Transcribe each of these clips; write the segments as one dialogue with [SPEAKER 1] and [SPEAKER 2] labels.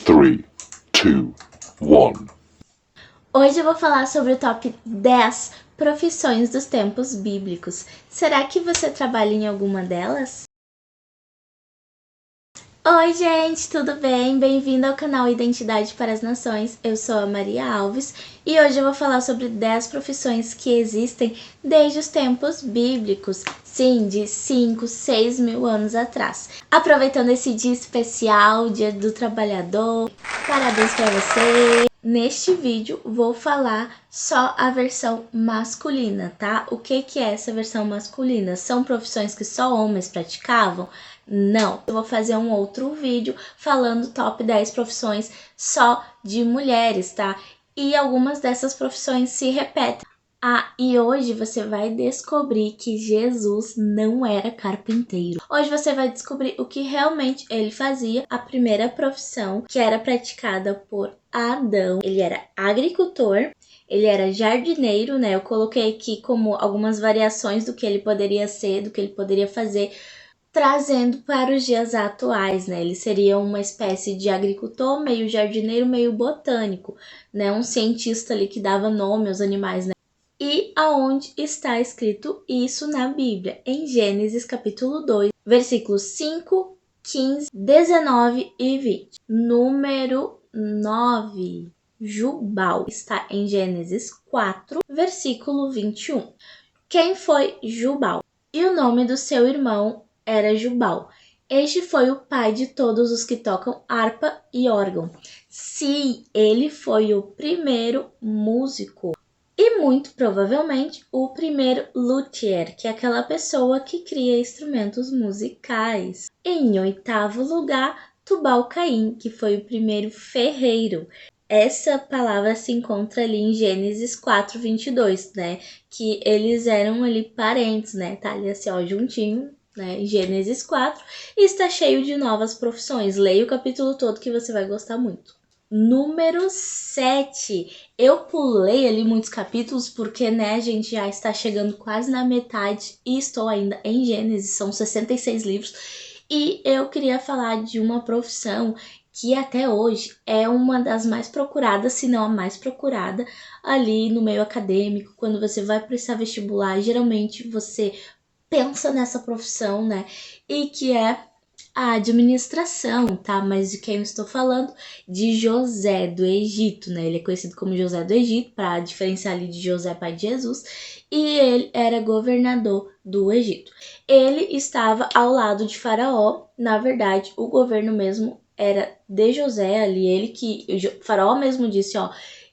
[SPEAKER 1] 3, 2, 1.
[SPEAKER 2] Hoje eu vou falar sobre o top 10 profissões dos tempos bíblicos. Será que você trabalha em alguma delas? Oi gente, tudo bem? Bem-vindo ao canal Identidade para as Nações. Eu sou a Maria Alves e hoje eu vou falar sobre 10 profissões que existem desde os tempos bíblicos. Sim, de 5, 6 mil anos atrás. Aproveitando esse dia especial, Dia do Trabalhador, parabéns para você! Neste vídeo vou falar só a versão masculina, tá? O que é essa versão masculina? São profissões que só homens praticavam? Não, eu vou fazer um outro vídeo falando top 10 profissões só de mulheres, tá? E algumas dessas profissões se repetem. Ah, e hoje você vai descobrir que Jesus não era carpinteiro. Hoje você vai descobrir o que realmente ele fazia. A primeira profissão que era praticada por Adão, ele era agricultor, ele era jardineiro, né? Eu coloquei aqui como algumas variações do que ele poderia ser, do que ele poderia fazer, trazendo para os dias atuais, né? Ele seria uma espécie de agricultor, meio jardineiro, meio botânico, né? Um cientista ali que dava nome aos animais, né? E aonde está escrito isso na Bíblia? Em Gênesis capítulo 2, versículos 5, 15, 19 e 20. Número 9, Jubal, está em Gênesis 4, versículo 21. Quem foi Jubal? E o nome do seu irmão era Jubal. Este foi o pai de todos os que tocam harpa e órgão. Sim, ele foi o primeiro músico. E muito provavelmente o primeiro luthier, que é aquela pessoa que cria instrumentos musicais. Em oitavo lugar, Tubal-Caim, que foi o primeiro ferreiro. Essa palavra se encontra ali em Gênesis 4, 22, né? Que eles eram ali parentes, né? Tá ali assim, ó, juntinho, né? Gênesis 4. E está cheio de novas profissões. Leia o capítulo todo que você vai gostar muito. Número 7. Eu pulei ali muitos capítulos porque, né, a gente já está chegando quase na metade e estou ainda em Gênesis, são 66 livros. E eu queria falar de uma profissão que até hoje é uma das mais procuradas, se não a mais procurada, ali no meio acadêmico. Quando você vai prestar vestibular, geralmente você pensa nessa profissão, né? E que é a administração, tá? Mas de quem eu estou falando? De José do Egito, né? Ele é conhecido como José do Egito, para diferenciar ali de José, pai de Jesus, e ele era governador do Egito. Ele estava ao lado de Faraó, na verdade, o governo mesmo era de José ali, ele que, Faraó mesmo disse, ó,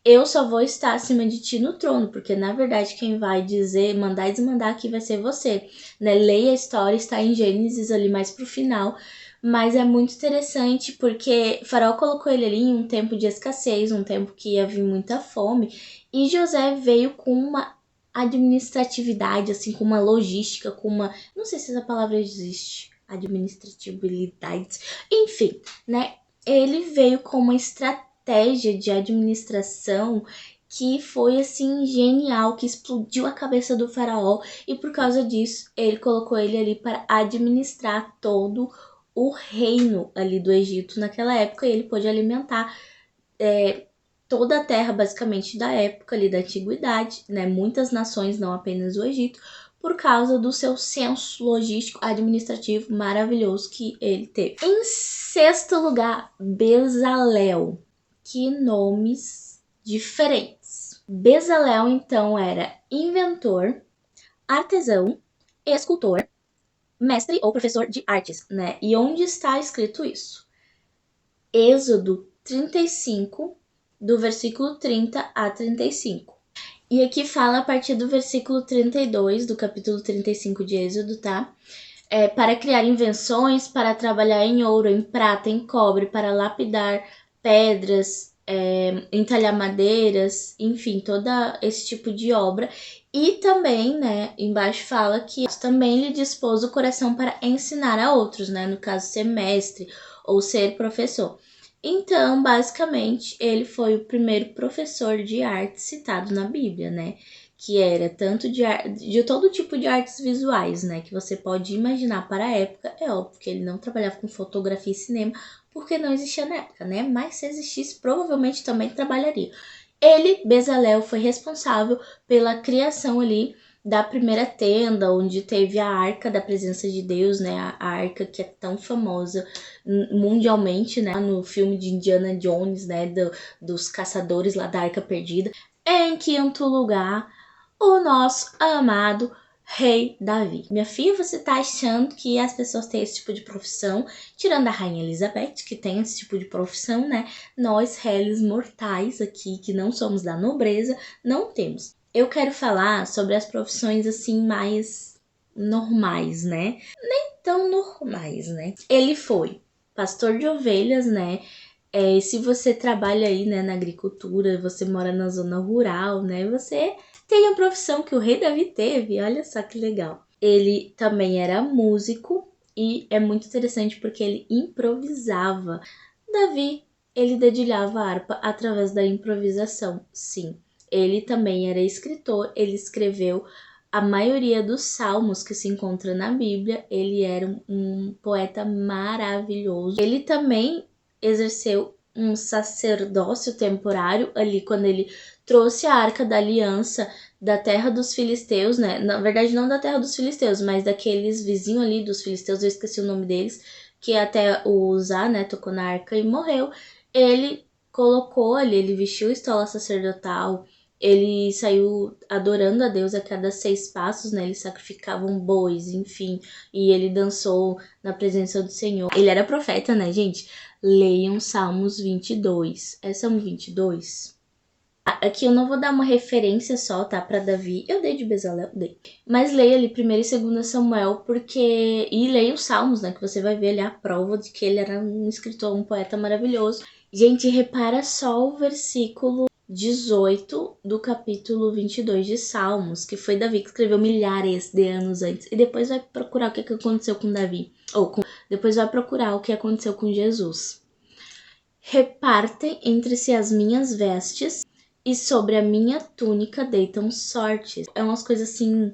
[SPEAKER 2] eu só vou estar acima de ti no trono, porque na verdade quem vai dizer, mandar e desmandar aqui vai ser você, né? Leia a história, está em Gênesis ali mais pro final, mas é muito interessante porque Faraó colocou ele ali em um tempo de escassez, um tempo que ia vir muita fome, e José veio com uma administratividade, assim, com uma logística, com uma, não sei se essa palavra existe, administratividade, enfim, né? Ele veio com uma estratégia de administração que foi assim genial, que explodiu a cabeça do faraó, e por causa disso ele colocou ele ali para administrar todo o reino ali do Egito naquela época, e ele pôde alimentar toda a terra basicamente da época ali da antiguidade, né? Muitas nações, não apenas o Egito, por causa do seu senso logístico administrativo maravilhoso que ele teve. Em sexto lugar, Bezalel. Que nomes diferentes. Bezalel, então, era inventor, artesão, escultor, mestre ou professor de artes, né? E onde está escrito isso? Êxodo 35, do versículo 30 a 35. E aqui fala a partir do versículo 32, do capítulo 35 de Êxodo, tá? Para criar invenções, para trabalhar em ouro, em prata, em cobre, para lapidar pedras, entalhar madeiras, enfim, todo esse tipo de obra. E também, né, embaixo fala que também lhe dispôs o coração para ensinar a outros, né, no caso ser mestre ou ser professor. Então, basicamente, ele foi o primeiro professor de arte citado na Bíblia, né? Que era tanto de todo tipo de artes visuais, né? Que você pode imaginar para a época. É óbvio que ele não trabalhava com fotografia e cinema, porque não existia na época, né? Mas se existisse, provavelmente também trabalharia. Ele, Bezalel, foi responsável pela criação ali da primeira tenda, onde teve a Arca da Presença de Deus, né? A Arca que é tão famosa mundialmente, né? No filme de Indiana Jones, né? Dos caçadores lá da Arca Perdida. Em quinto lugar, o nosso amado Rei Davi. Minha filha, você tá achando que as pessoas têm esse tipo de profissão? Tirando a Rainha Elizabeth, que tem esse tipo de profissão, né? Nós, réis mortais aqui, que não somos da nobreza, não temos. Eu quero falar sobre as profissões assim mais normais, né? Nem tão normais, né? Ele foi pastor de ovelhas, né? Se você trabalha aí, né, na agricultura, você mora na zona rural, né? Você tem a profissão que o rei Davi teve, olha só que legal. Ele também era músico e é muito interessante porque ele improvisava. Davi, ele dedilhava a harpa através da improvisação, sim. Ele também era escritor, ele escreveu a maioria dos salmos que se encontra na Bíblia. Ele era um poeta maravilhoso. Ele também exerceu um sacerdócio temporário ali quando ele trouxe a Arca da Aliança da terra dos filisteus, né? Na verdade, não da terra dos filisteus, mas daqueles vizinhos ali dos filisteus, eu esqueci o nome deles, que até o Uzá, né, tocou na arca e morreu. Ele colocou ali, ele vestiu estola sacerdotal, ele saiu adorando a Deus a cada 6 passos, né? Eles sacrificavam bois, enfim, e ele dançou na presença do Senhor. Ele era profeta, né, gente? Leiam Salmos 22. É Salmo 22? Aqui eu não vou dar uma referência só, tá, pra Davi. Eu dei de Bezalel, dei. Mas leia ali 1º e 2 Samuel, porque... E leia os Salmos, né, que você vai ver ali a prova de que ele era um escritor, um poeta maravilhoso. Gente, repara só o versículo 18 do capítulo 22 de Salmos, que foi Davi que escreveu milhares de anos antes. E depois vai procurar o que aconteceu com Davi. Depois vai procurar o que aconteceu com Jesus. Repartem entre si as minhas vestes, e sobre a minha túnica deitam sortes. É umas coisas assim,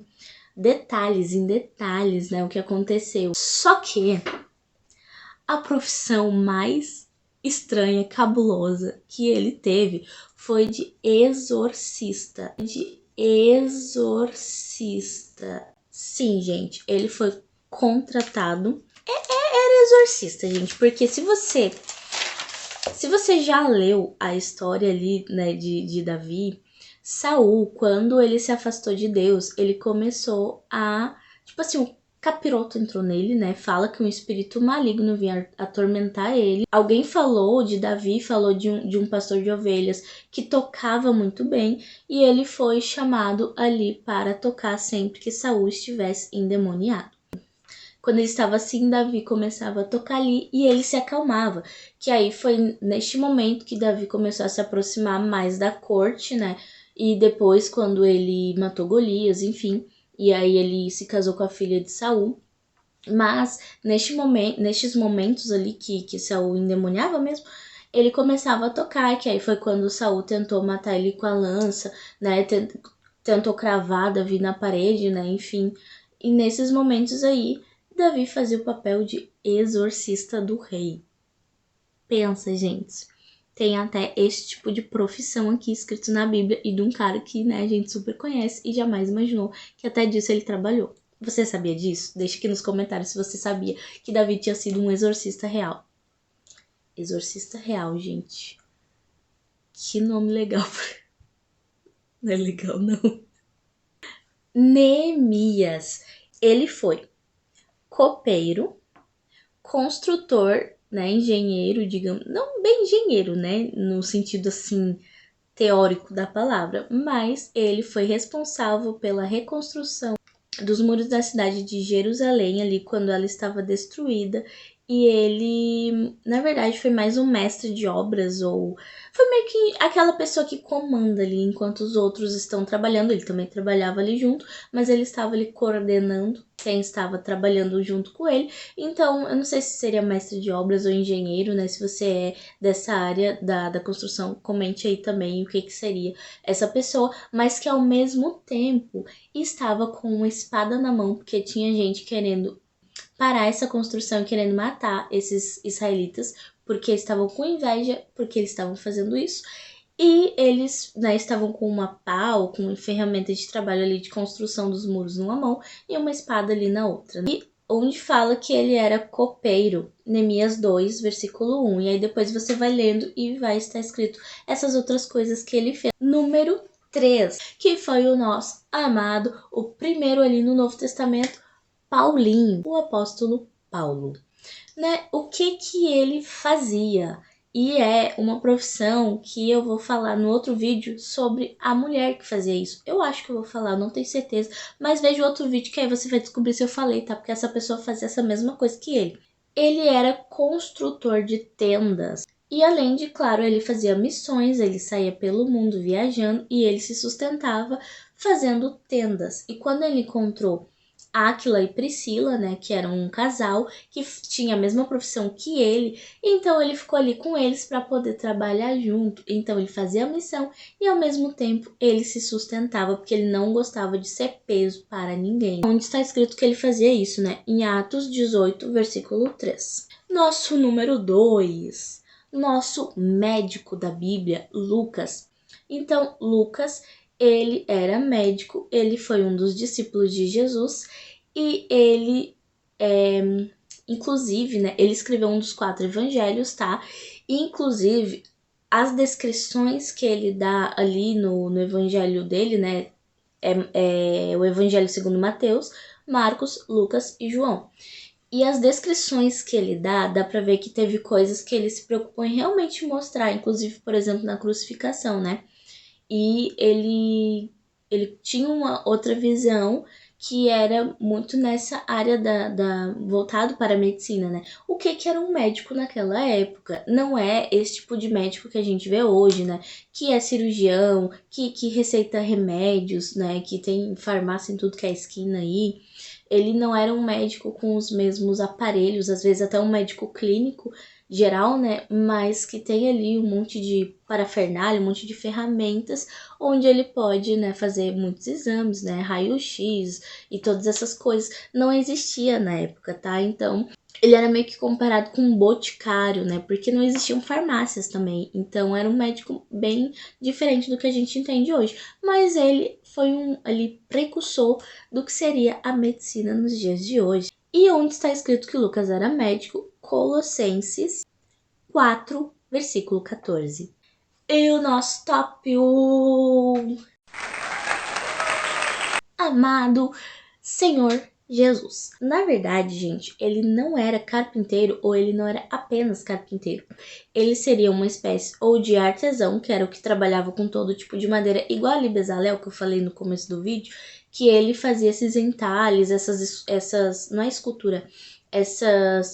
[SPEAKER 2] detalhes em detalhes, né, o que aconteceu. Só que a profissão mais estranha, cabulosa que ele teve foi de exorcista. Sim, gente, ele foi contratado. Era exorcista, gente, porque se você já leu a história ali, né, de Davi, Saul, quando ele se afastou de Deus, ele começou a, tipo assim, o capiroto entrou nele, né, fala que um espírito maligno vinha atormentar ele. Alguém falou de Davi, falou de um pastor de ovelhas que tocava muito bem, e ele foi chamado ali para tocar sempre que Saul estivesse endemoniado. Quando ele estava assim, Davi começava a tocar ali e ele se acalmava. Que aí foi neste momento que Davi começou a se aproximar mais da corte, né? E depois, quando ele matou Golias, enfim, e aí ele se casou com a filha de Saul. Mas nestes momentos ali que Saul endemoniava mesmo, ele começava a tocar, que aí foi quando Saul tentou matar ele com a lança, né? Tentou cravar Davi na parede, né? Enfim. E nesses momentos aí, Davi fazia o papel de exorcista do rei. Pensa, gente. Tem até esse tipo de profissão aqui escrito na Bíblia e de um cara que, né, a gente super conhece e jamais imaginou que até disso ele trabalhou. Você sabia disso? Deixa aqui nos comentários se você sabia que Davi tinha sido um exorcista real. Exorcista real, gente. Que nome legal. Não é legal, não. Neemias. Ele foi copeiro, construtor, né, engenheiro, digamos, não bem engenheiro, né, no sentido assim teórico da palavra, mas ele foi responsável pela reconstrução dos muros da cidade de Jerusalém ali quando ela estava destruída, e ele, na verdade, foi mais um mestre de obras, ou foi meio que aquela pessoa que comanda ali enquanto os outros estão trabalhando. Ele também trabalhava ali junto, mas ele estava ali coordenando quem estava trabalhando junto com ele. Então, eu não sei se seria mestre de obras ou engenheiro, né? Se você é dessa área da construção, comente aí também o que seria essa pessoa, mas que ao mesmo tempo estava com uma espada na mão, porque tinha gente querendo parar essa construção, querendo matar esses israelitas, porque estavam com inveja, porque eles estavam fazendo isso. E eles, né, estavam com uma pá ou com ferramenta de trabalho ali de construção dos muros numa mão e uma espada ali na outra. E onde fala que ele era copeiro, Neemias 2, versículo 1. E aí depois você vai lendo e vai estar escrito essas outras coisas que ele fez. Número 3, que foi o nosso amado, o primeiro ali no Novo Testamento, Paulinho, o apóstolo Paulo. Né? O que ele fazia? E é uma profissão que eu vou falar no outro vídeo sobre a mulher que fazia isso. Eu acho que eu vou falar, não tenho certeza, mas veja outro vídeo que aí você vai descobrir se eu falei, tá? Porque essa pessoa fazia essa mesma coisa que ele. Ele era construtor de tendas. E além de, claro, ele fazia missões, ele saía pelo mundo viajando e ele se sustentava fazendo tendas. E quando ele encontrou Áquila e Priscila, né, que eram um casal que tinha a mesma profissão que ele, então ele ficou ali com eles para poder trabalhar junto. Então ele fazia a missão e ao mesmo tempo ele se sustentava, porque ele não gostava de ser peso para ninguém. Onde está escrito que ele fazia isso, né? Em Atos 18, versículo 3. Nosso número 2, nosso médico da Bíblia, Lucas. Então, Lucas, ele era médico, ele foi um dos discípulos de Jesus e ele, inclusive, né, ele escreveu um dos 4 evangelhos, tá? E, inclusive, as descrições que ele dá ali no evangelho dele, né, é o evangelho segundo Mateus, Marcos, Lucas e João. E as descrições que ele dá pra ver que teve coisas que ele se preocupou em realmente mostrar, inclusive, por exemplo, na crucificação, né? E ele tinha uma outra visão que era muito nessa área voltado para a medicina, né? O que era um médico naquela época? Não é esse tipo de médico que a gente vê hoje, né? Que é cirurgião, que receita remédios, né? Que tem farmácia em tudo que é esquina aí. Ele não era um médico com os mesmos aparelhos, às vezes até um médico clínico geral, né, mas que tem ali um monte de parafernália, um monte de ferramentas, onde ele pode, né, fazer muitos exames, né, raio-x e todas essas coisas. Não existia na época, tá? Então, ele era meio que comparado com um boticário, né, porque não existiam farmácias também. Então, era um médico bem diferente do que a gente entende hoje. Mas ele foi ali precursor do que seria a medicina nos dias de hoje. E onde está escrito que Lucas era médico? Colossenses 4, versículo 14. E o nosso top 1, amado Senhor Jesus. Na verdade, gente, ele não era carpinteiro ou ele não era apenas carpinteiro. Ele seria uma espécie ou de artesão, que era o que trabalhava com todo tipo de madeira, igual ali Bezalel, que eu falei no começo do vídeo, que ele fazia esses entalhes, essas não é escultura,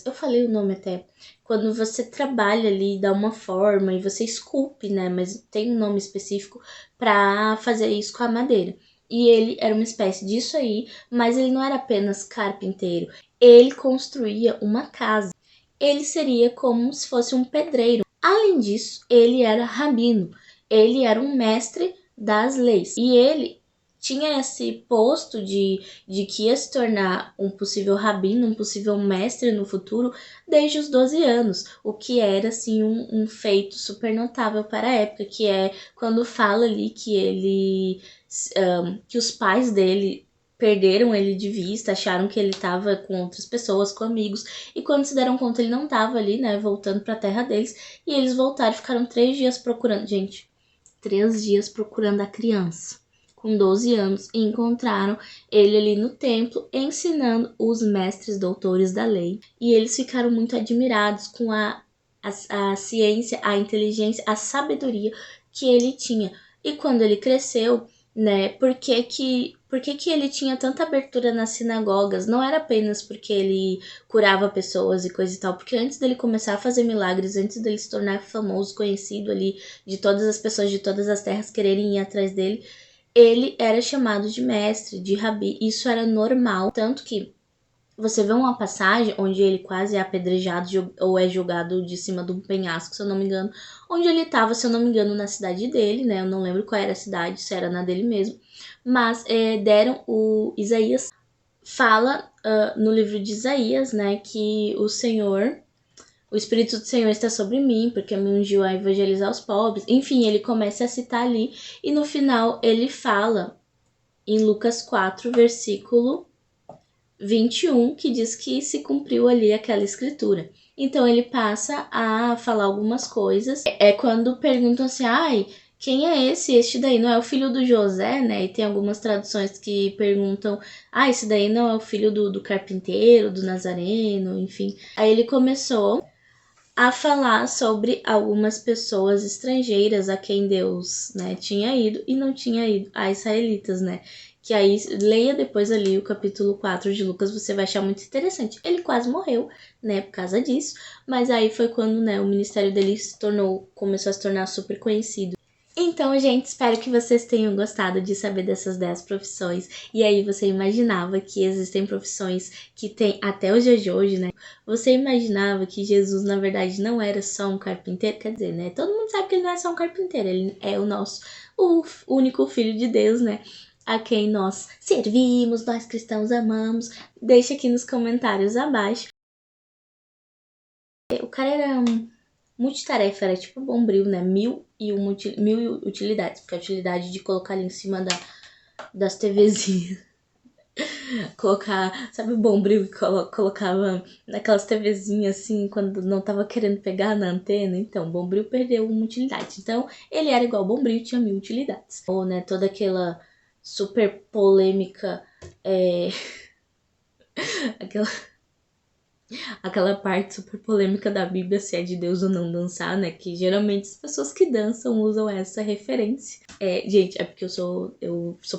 [SPEAKER 2] eu falei o nome até, quando você trabalha ali, dá uma forma e você esculpe, né, mas tem um nome específico para fazer isso com a madeira. E ele era uma espécie disso aí, mas ele não era apenas carpinteiro. Ele construía uma casa. Ele seria como se fosse um pedreiro. Além disso, ele era rabino. Ele era um mestre das leis. E ele tinha esse posto de que ia se tornar um possível rabino, um possível mestre no futuro, desde os 12 anos, o que era, assim, um feito super notável para a época, que é quando fala ali que ele, que os pais dele perderam ele de vista, acharam que ele estava com outras pessoas, com amigos, e quando se deram conta ele não estava ali, né, voltando para a terra deles, e eles voltaram e ficaram 3 dias procurando, gente, 3 dias procurando a criança com 12 anos, e encontraram ele ali no templo ensinando os mestres doutores da lei. E eles ficaram muito admirados com a ciência, a inteligência, a sabedoria que ele tinha. E quando ele cresceu, né, por que ele tinha tanta abertura nas sinagogas? Não era apenas porque ele curava pessoas e coisa e tal, porque antes dele começar a fazer milagres, antes dele se tornar famoso, conhecido ali, de todas as pessoas de todas as terras quererem ir atrás dele, ele era chamado de mestre, de rabi. Isso era normal, tanto que você vê uma passagem onde ele quase é apedrejado ou é jogado de cima de um penhasco, se eu não me engano, onde ele estava, se eu não me engano, na cidade dele, né? Eu não lembro qual era a cidade, se era na dele mesmo, mas deram o Isaías fala no livro de Isaías, né, que o Senhor o Espírito do Senhor está sobre mim, porque me ungiu a evangelizar os pobres. Enfim, ele começa a citar ali e no final ele fala em Lucas 4, versículo 21, que diz que se cumpriu ali aquela escritura. Então ele passa a falar algumas coisas. É quando perguntam assim, ai, quem é esse? Este daí não é o filho do José, né? E tem algumas traduções que perguntam, ah, esse daí não é o filho do carpinteiro, do nazareno, enfim. Aí ele começou a falar sobre algumas pessoas estrangeiras a quem Deus, né, tinha ido e não tinha ido a israelitas, né? Que aí, leia depois ali o capítulo 4 de Lucas, você vai achar muito interessante. Ele quase morreu, né, por causa disso, mas aí foi quando, né, o ministério dele começou a se tornar super conhecido. Então, gente, espero que vocês tenham gostado de saber dessas 10 profissões. E aí, você imaginava que existem profissões que tem até os dias de hoje, né? Você imaginava que Jesus, na verdade, não era só um carpinteiro? Quer dizer, né? Todo mundo sabe que ele não é só um carpinteiro, ele é o único filho de Deus, né? A quem nós servimos, nós cristãos amamos. Deixa aqui nos comentários abaixo. O cara era multitarefa, era tipo Bombril, né? Mil utilidades. Porque a utilidade de colocar ali em cima das TVzinhas. Colocar, sabe o Bombril que colocava naquelas TVzinhas assim, quando não tava querendo pegar na antena? Então, Bombril perdeu uma utilidade. Então, ele era igual Bombril, tinha 1000 utilidades. Ou, né, toda aquela super polêmica, aquela parte super polêmica da Bíblia, se é de Deus ou não dançar, né? Que geralmente as pessoas que dançam usam essa referência. Gente, é porque eu sou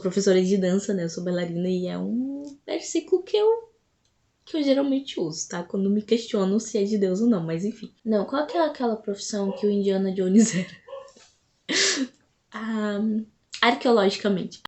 [SPEAKER 2] professora de dança, né? Eu sou bailarina e é um versículo que eu geralmente uso, tá? Quando me questionam se é de Deus ou não, mas enfim. Não, qual que é aquela profissão que o Indiana Jones era? Arqueologicamente.